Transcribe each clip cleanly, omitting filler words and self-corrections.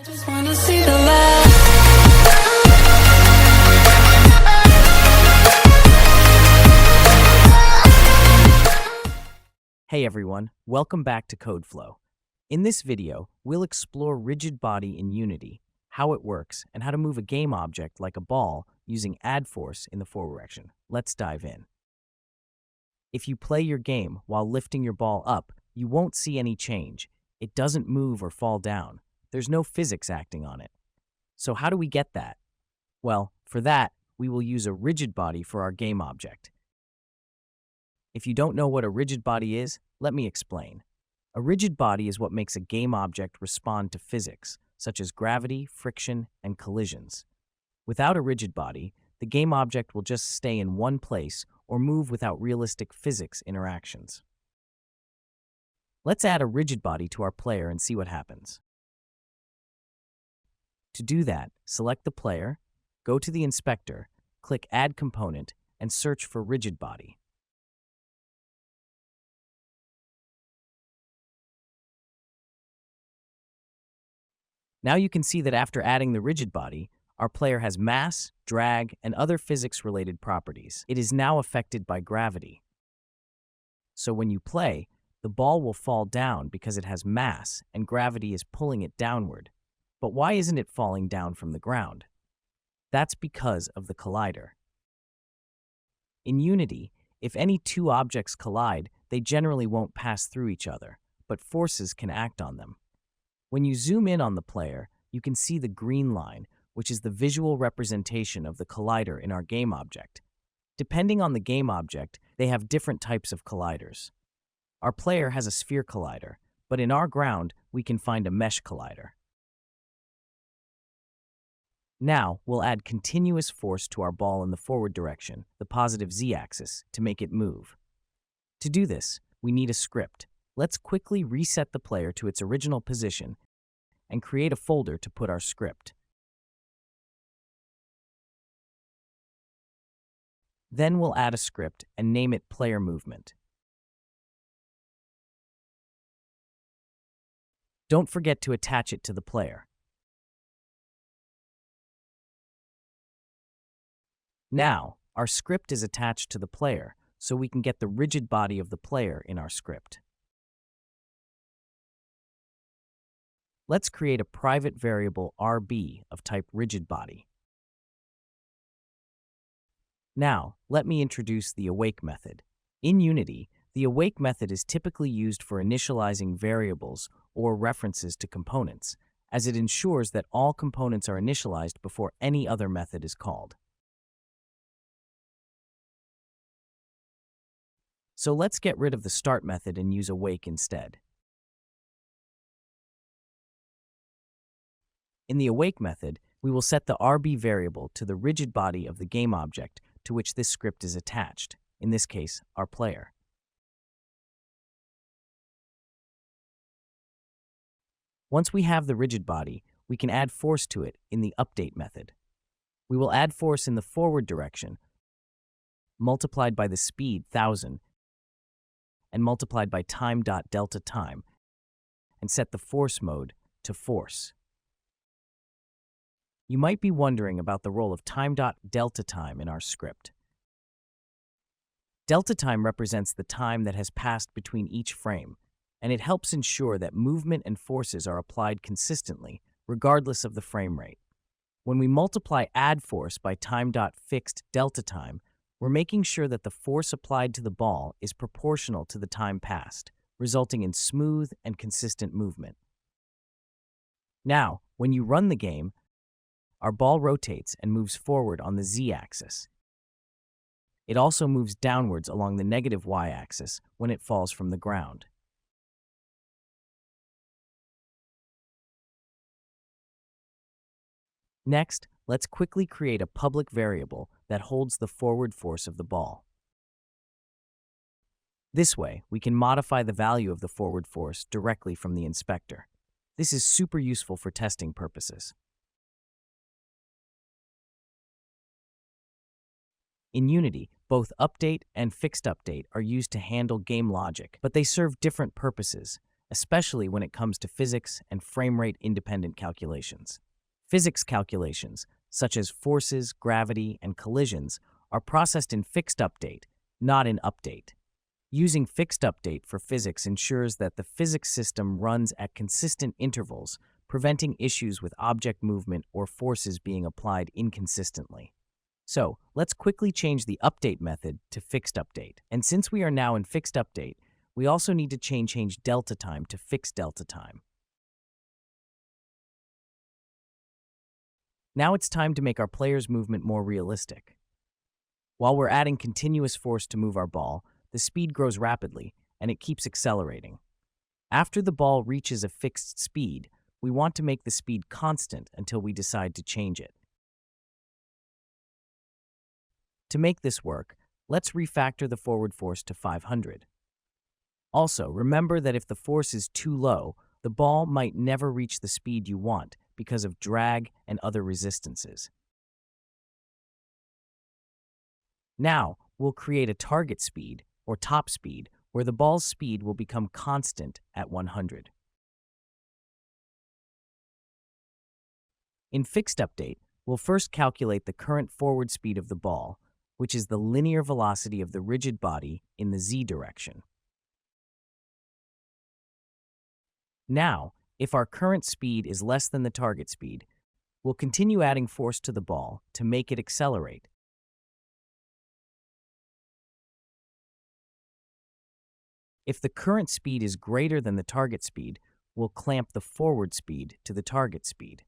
Just wanna see the light. Hey everyone, welcome back to CodeFlow. In this video, we'll explore Rigidbody in Unity, how it works, and how to move a game object like a ball using AddForce in the forward direction. Let's dive in. If you play your game while lifting your ball up, you won't see any change. It doesn't move or fall down. There's no physics acting on it. So how do we get that? Well, for that, we will use a Rigidbody for our game object. If you don't know what a Rigidbody is, let me explain. A Rigidbody is what makes a game object respond to physics, such as gravity, friction, and collisions. Without a Rigidbody, the game object will just stay in one place or move without realistic physics interactions. Let's add a Rigidbody to our player and see what happens. To do that, select the player, go to the inspector, click Add Component, and search for Rigidbody. Now you can see that after adding the Rigidbody, our player has mass, drag, and other physics-related properties. It is now affected by gravity. So when you play, the ball will fall down because it has mass and gravity is pulling it downward. But why isn't it falling down from the ground? That's because of the collider. In Unity, if any two objects collide, they generally won't pass through each other, but forces can act on them. When you zoom in on the player, you can see the green line, which is the visual representation of the collider in our game object. Depending on the game object, they have different types of colliders. Our player has a sphere collider, but in our ground, we can find a mesh collider. Now, we'll add continuous force to our ball in the forward direction, the positive z-axis, to make it move. To do this, we need a script. Let's quickly reset the player to its original position and create a folder to put our script. Then we'll add a script and name it Player Movement. Don't forget to attach it to the player. Now, our script is attached to the player, so we can get the Rigidbody of the player in our script. Let's create a private variable RB of type Rigidbody. Now, let me introduce the awake method. In Unity, the awake method is typically used for initializing variables or references to components, as it ensures that all components are initialized before any other method is called. So let's get rid of the start method and use awake instead. In the awake method, we will set the RB variable to the Rigidbody of the game object to which this script is attached, in this case, our player. Once we have the Rigidbody, we can add force to it in the update method. We will add force in the forward direction, multiplied by the speed 1000, and multiplied by time.deltaTime, and set the force mode to force. You might be wondering about the role of time.deltaTime in our script. DeltaTime represents the time that has passed between each frame, and it helps ensure that movement and forces are applied consistently, regardless of the frame rate. When we multiply AddForce by time.FixedDeltaTime, we're making sure that the force applied to the ball is proportional to the time passed, resulting in smooth and consistent movement. Now, when you run the game, our ball rotates and moves forward on the z-axis. It also moves downwards along the negative y-axis when it falls from the ground. Next, let's quickly create a public variable that holds the forward force of the ball. This way, we can modify the value of the forward force directly from the inspector. This is super useful for testing purposes. In Unity, both Update and FixedUpdate are used to handle game logic, but they serve different purposes. especially when it comes to physics and frame rate independent calculations. Physics calculations, such as forces, gravity, and collisions, are processed in FixedUpdate, not in Update. Using FixedUpdate for physics ensures that the physics system runs at consistent intervals, preventing issues with object movement or forces being applied inconsistently. So, let's quickly change the update method to FixedUpdate. And since we are now in FixedUpdate, we also need to change deltaTime to fixed deltaTime. Now it's time to make our player's movement more realistic. While we're adding continuous force to move our ball, the speed grows rapidly, and it keeps accelerating. After the ball reaches a fixed speed, we want to make the speed constant until we decide to change it. To make this work, let's refactor the forward force to 500. Also, remember that if the force is too low, the ball might never reach the speed you want because of drag and other resistances. Now, we'll create a target speed, or top speed, where the ball's speed will become constant at 100. In FixedUpdate, we'll first calculate the current forward speed of the ball, which is the linear velocity of the rigid body in the z direction. Now, if our current speed is less than the target speed, we'll continue adding force to the ball to make it accelerate. If the current speed is greater than the target speed, we'll clamp the forward speed to the target speed.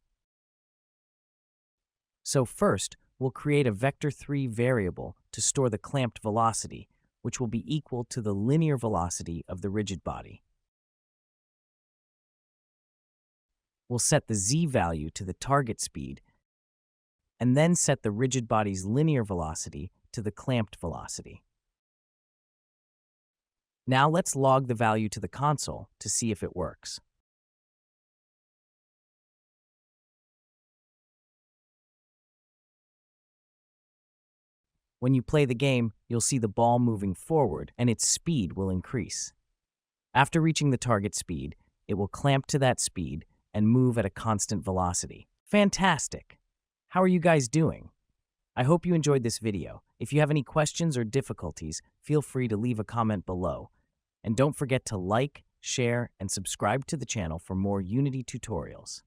So first, we'll create a vector3 variable to store the clamped velocity, which will be equal to the linear velocity of the rigid body. We'll set the z value to the target speed, and then set the rigid body's linear velocity to the clamped velocity. Now let's log the value to the console to see if it works. When you play the game, you'll see the ball moving forward and its speed will increase. After reaching the target speed, it will clamp to that speed and move at a constant velocity. Fantastic! How are you guys doing? I hope you enjoyed this video. If you have any questions or difficulties, feel free to leave a comment below. And don't forget to like, share, and subscribe to the channel for more Unity tutorials.